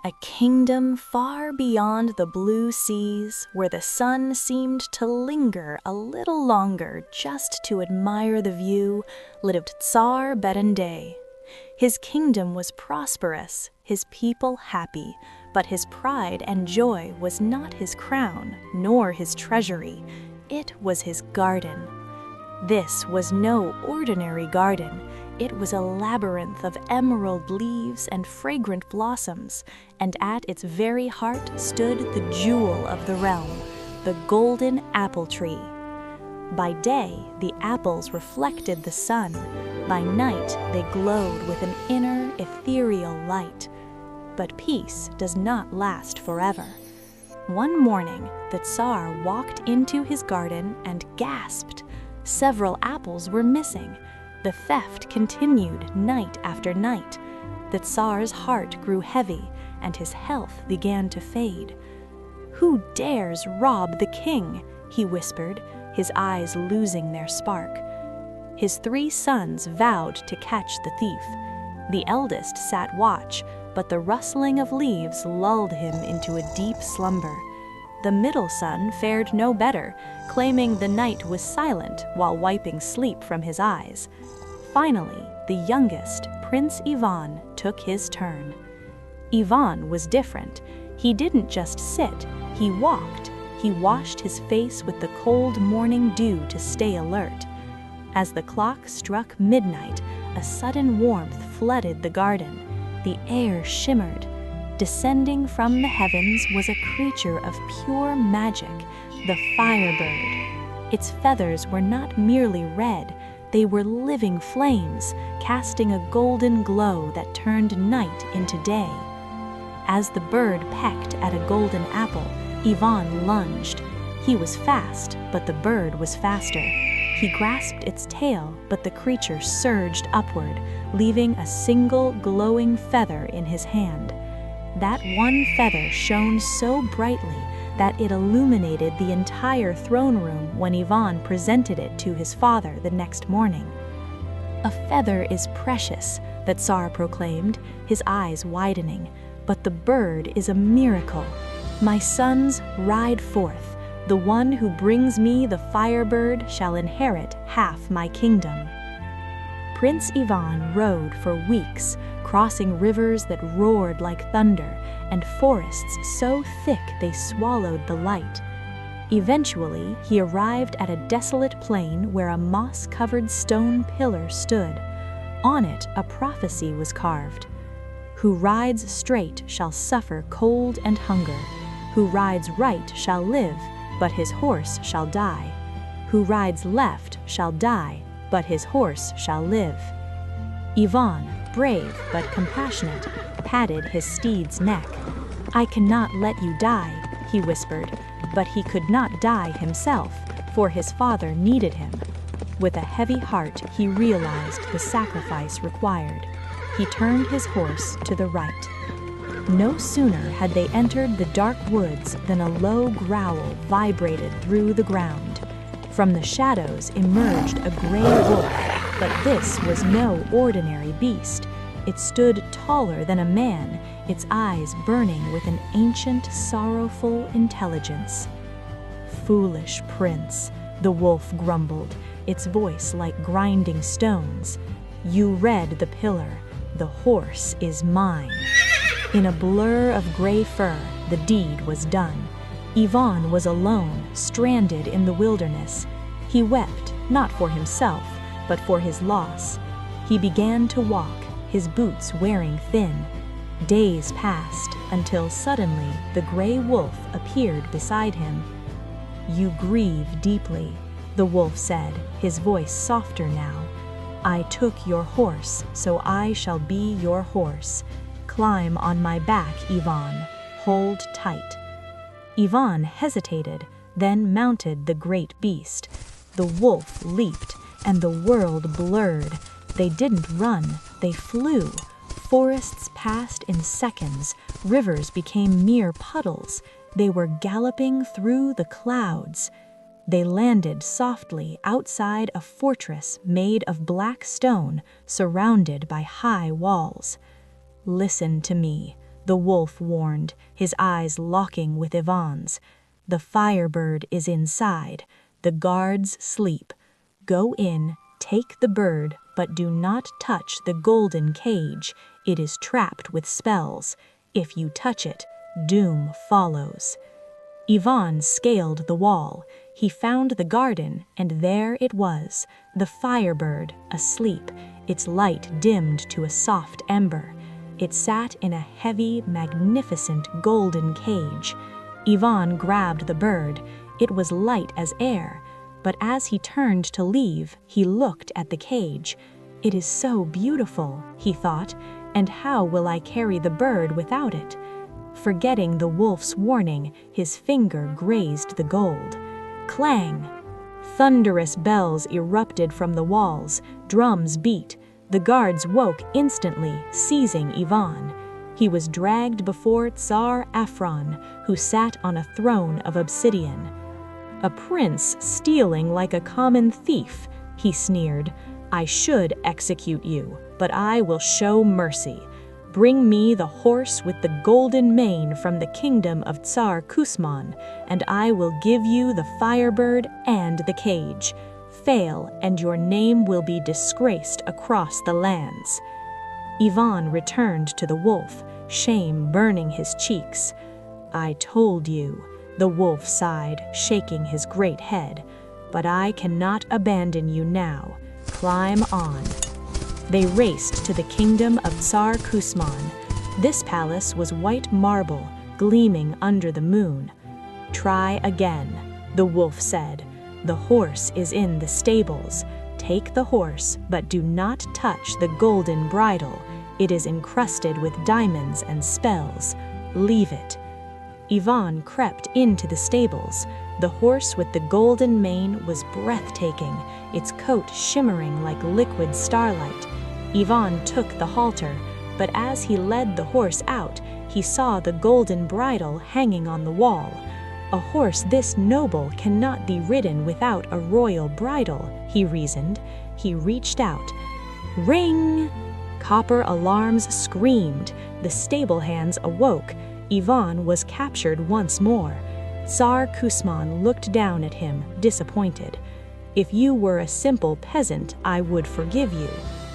a kingdom far beyond the blue seas, where the sun seemed to linger a little longer just to admire the view, lived Tsar Berendey. His kingdom was prosperous, his people happy, but his pride and joy was not his crown, nor his treasury. It was his garden. This was no ordinary garden. It was a labyrinth of emerald leaves and fragrant blossoms, and at its very heart stood the jewel of the realm, the golden apple tree. By day, the apples reflected the sun. By night, they glowed with an inner, ethereal light. But peace does not last forever. One morning, the Tsar walked into his garden and gasped. Several apples were missing. The theft continued night after night. The Tsar's heart grew heavy, and his health began to fade. "Who dares rob the king?" he whispered, his eyes losing their spark. His 3 sons vowed to catch the thief. The eldest sat watch, but the rustling of leaves lulled him into a deep slumber. The middle son fared no better, claiming the night was silent while wiping sleep from his eyes. Finally, the youngest, Prince Ivan, took his turn. Ivan was different. He didn't just sit, he walked. He washed his face with the cold morning dew to stay alert. As the clock struck midnight, a sudden warmth flooded the garden. The air shimmered. Descending from the heavens was a creature of pure magic, the Firebird. Its feathers were not merely red, they were living flames, casting a golden glow that turned night into day. As the bird pecked at a golden apple, Ivan lunged. He was fast, but the bird was faster. He grasped its tail, but the creature surged upward, leaving a single glowing feather in his hand. That one feather shone so brightly that it illuminated the entire throne room when Ivan presented it to his father the next morning. "A feather is precious," the Tsar proclaimed, his eyes widening, "but the bird is a miracle. My sons, ride forth. The one who brings me the Firebird shall inherit half my kingdom." Prince Ivan rode for weeks, crossing rivers that roared like thunder, and forests so thick they swallowed the light. Eventually, he arrived at a desolate plain where a moss-covered stone pillar stood. On it, a prophecy was carved. "Who rides straight shall suffer cold and hunger. Who rides right shall live, but his horse shall die. Who rides left shall die, but his horse shall live." Ivan, brave but compassionate, patted his steed's neck. "I cannot let you die," he whispered, but he could not die himself, for his father needed him. With a heavy heart, he realized the sacrifice required. He turned his horse to the right. No sooner had they entered the dark woods than a low growl vibrated through the ground. From the shadows emerged a gray wolf, but this was no ordinary beast. It stood taller than a man, its eyes burning with an ancient, sorrowful intelligence. "Foolish prince," the wolf grumbled, its voice like grinding stones. "You read the pillar. The horse is mine." In a blur of gray fur, the deed was done. Ivan was alone, stranded in the wilderness. He wept, not for himself, but for his loss. He began to walk, his boots wearing thin. Days passed, until suddenly the gray wolf appeared beside him. "You grieve deeply," the wolf said, his voice softer now. "I took your horse, so I shall be your horse. Climb on my back, Ivan. Hold tight." Ivan hesitated, then mounted the great beast. The wolf leaped, and the world blurred. They didn't run, they flew. Forests passed in seconds, rivers became mere puddles. They were galloping through the clouds. They landed softly outside a fortress made of black stone, surrounded by high walls. "Listen to me," the wolf warned, his eyes locking with Ivan's. "The Firebird is inside. The guards sleep. Go in, take the bird, but do not touch the golden cage. It is trapped with spells. If you touch it, doom follows." Ivan scaled the wall. He found the garden, and there it was, the Firebird, asleep, its light dimmed to a soft ember. It sat in a heavy, magnificent golden cage. Ivan grabbed the bird. It was light as air, but as he turned to leave, he looked at the cage. "It is so beautiful," he thought, "and how will I carry the bird without it?" Forgetting the wolf's warning, his finger grazed the gold. Clang! Thunderous bells erupted from the walls, drums beat. The guards woke instantly, seizing Ivan. He was dragged before Tsar Afron, who sat on a throne of obsidian. "A prince stealing like a common thief," he sneered. "I should execute you, but I will show mercy. Bring me the horse with the golden mane from the kingdom of Tsar Kusman, and I will give you the Firebird and the cage. Fail, and your name will be disgraced across the lands." Ivan returned to the wolf, shame burning his cheeks. "I told you," the wolf sighed, shaking his great head, "but I cannot abandon you now. Climb on." They raced to the kingdom of Tsar Kusman. This palace was white marble, gleaming under the moon. "Try again," the wolf said. "The horse is in the stables. Take the horse, but do not touch the golden bridle. It is encrusted with diamonds and spells. Leave it." Ivan crept into the stables. The horse with the golden mane was breathtaking, its coat shimmering like liquid starlight. Ivan took the halter, but as he led the horse out, he saw the golden bridle hanging on the wall. "A horse this noble cannot be ridden without a royal bridle," he reasoned. He reached out. Ring! Copper alarms screamed. The stable hands awoke. Ivan was captured once more. Tsar Kusman looked down at him, disappointed. "If you were a simple peasant, I would forgive you.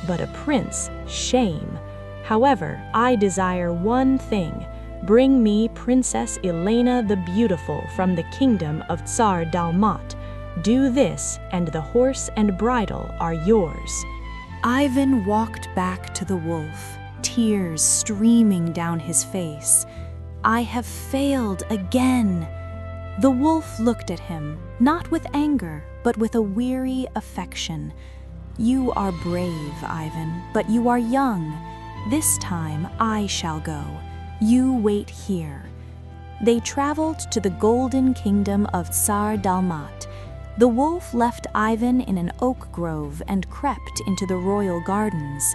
But a prince, shame. However, I desire one thing. Bring me Princess Elena the Beautiful from the kingdom of Tsar Dalmat. Do this, and the horse and bridle are yours." Ivan walked back to the wolf, tears streaming down his face. "I have failed again." The wolf looked at him, not with anger, but with a weary affection. "You are brave, Ivan, but you are young. This time I shall go. You wait here." They traveled to the golden kingdom of Tsar Dalmat. The wolf left Ivan in an oak grove and crept into the royal gardens.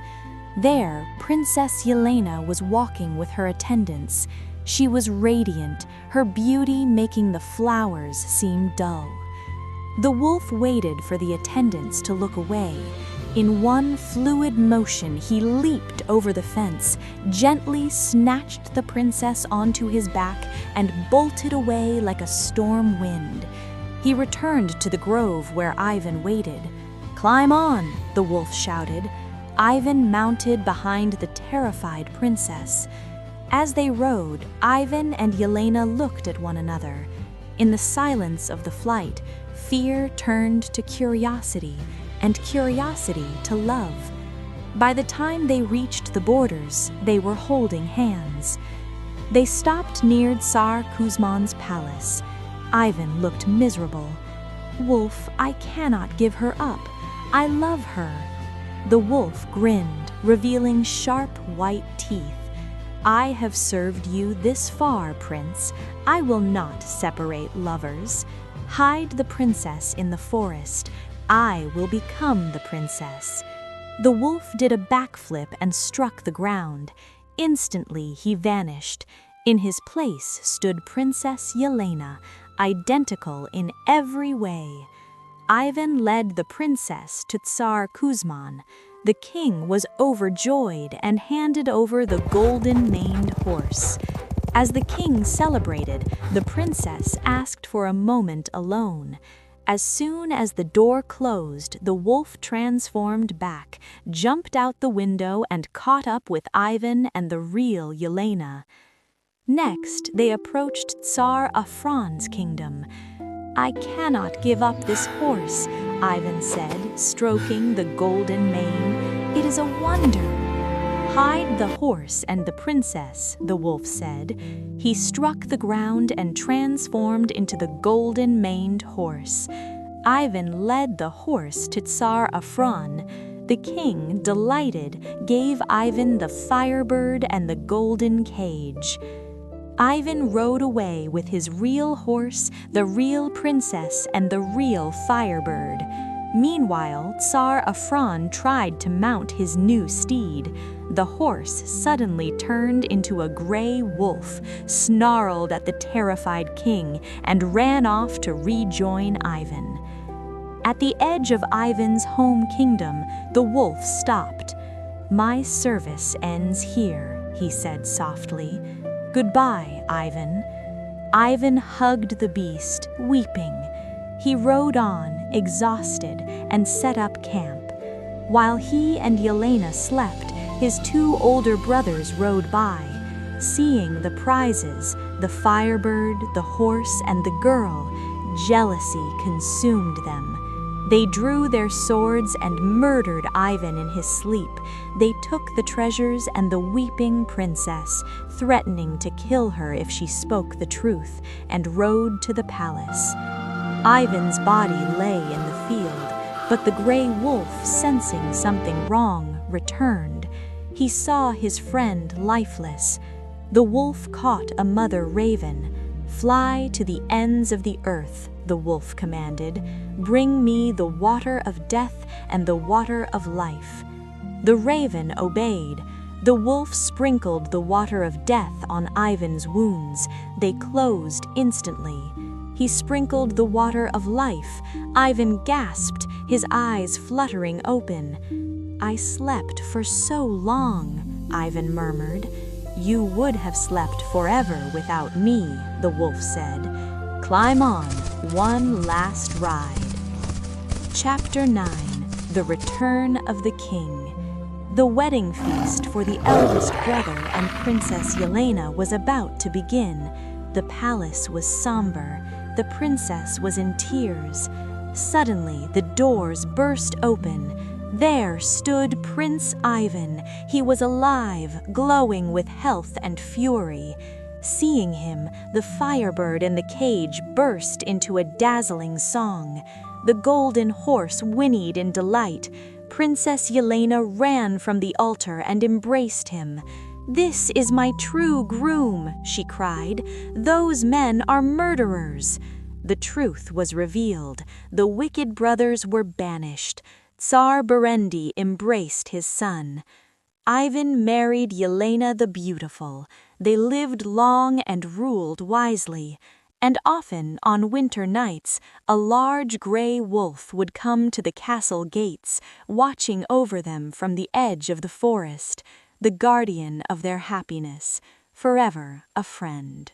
There, Princess Elena was walking with her attendants. She was radiant, her beauty making the flowers seem dull. The wolf waited for the attendants to look away. In one fluid motion, he leaped over the fence, gently snatched the princess onto his back, and bolted away like a storm wind. He returned to the grove where Ivan waited. "Climb on," the wolf shouted. Ivan mounted behind the terrified princess. As they rode, Ivan and Yelena looked at one another. In the silence of the flight, fear turned to curiosity, and curiosity to love. By the time they reached the borders, they were holding hands. They stopped near Tsar Kuzman's palace. Ivan looked miserable. "Wolf, I cannot give her up. I love her." The wolf grinned, revealing sharp white teeth. "I have served you this far, Prince. I will not separate lovers. Hide the princess in the forest. I will become the princess." The wolf did a backflip and struck the ground. Instantly he vanished. In his place stood Princess Yelena, identical in every way. Ivan led the princess to Tsar Kuzman. The king was overjoyed and handed over the golden-maned horse. As the king celebrated, the princess asked for a moment alone. As soon as the door closed, the wolf transformed back, jumped out the window and caught up with Ivan and the real Yelena. Next, they approached Tsar Afron's kingdom. "I cannot give up this horse," Ivan said, stroking the golden mane. "It is a wonder." "Hide the horse and the princess," the wolf said. He struck the ground and transformed into the golden-maned horse. Ivan led the horse to Tsar Afron. The king, delighted, gave Ivan the Firebird and the golden cage. Ivan rode away with his real horse, the real princess, and the real Firebird. Meanwhile, Tsar Afron tried to mount his new steed. The horse suddenly turned into a gray wolf, snarled at the terrified king, and ran off to rejoin Ivan. At the edge of Ivan's home kingdom, the wolf stopped. "My service ends here," he said softly. "Goodbye, Ivan." Ivan hugged the beast, weeping. He rode on, exhausted, and set up camp. While he and Yelena slept, his two older brothers rode by. Seeing the prizes, the Firebird, the horse, and the girl, jealousy consumed them. They drew their swords and murdered Ivan in his sleep. They took the treasures and the weeping princess, threatening to kill her if she spoke the truth, and rode to the palace. Ivan's body lay in the field, but the gray wolf, sensing something wrong, returned. He saw his friend lifeless. The wolf caught a mother raven. "Fly to the ends of the earth," the wolf commanded. "Bring me the water of death and the water of life." The raven obeyed. The wolf sprinkled the water of death on Ivan's wounds. They closed instantly. He sprinkled the water of life. Ivan gasped, his eyes fluttering open. "I slept for so long," Ivan murmured. "You would have slept forever without me," the wolf said. "Climb on, one last ride." Chapter 9: The Return of the King. The wedding feast for the eldest brother and Princess Elena was about to begin. The palace was somber. The princess was in tears. Suddenly, the doors burst open. There stood Prince Ivan. He was alive, glowing with health and fury. Seeing him, the Firebird in the cage burst into a dazzling song. The golden horse whinnied in delight. Princess Elena ran from the altar and embraced him. "This is my true groom," she cried. "Those men are murderers." The truth was revealed. The wicked brothers were banished. Tsar Berendey embraced his son. Ivan married Yelena the Beautiful. They lived long and ruled wisely. And often, on winter nights, a large gray wolf would come to the castle gates, watching over them from the edge of the forest, the guardian of their happiness, forever a friend.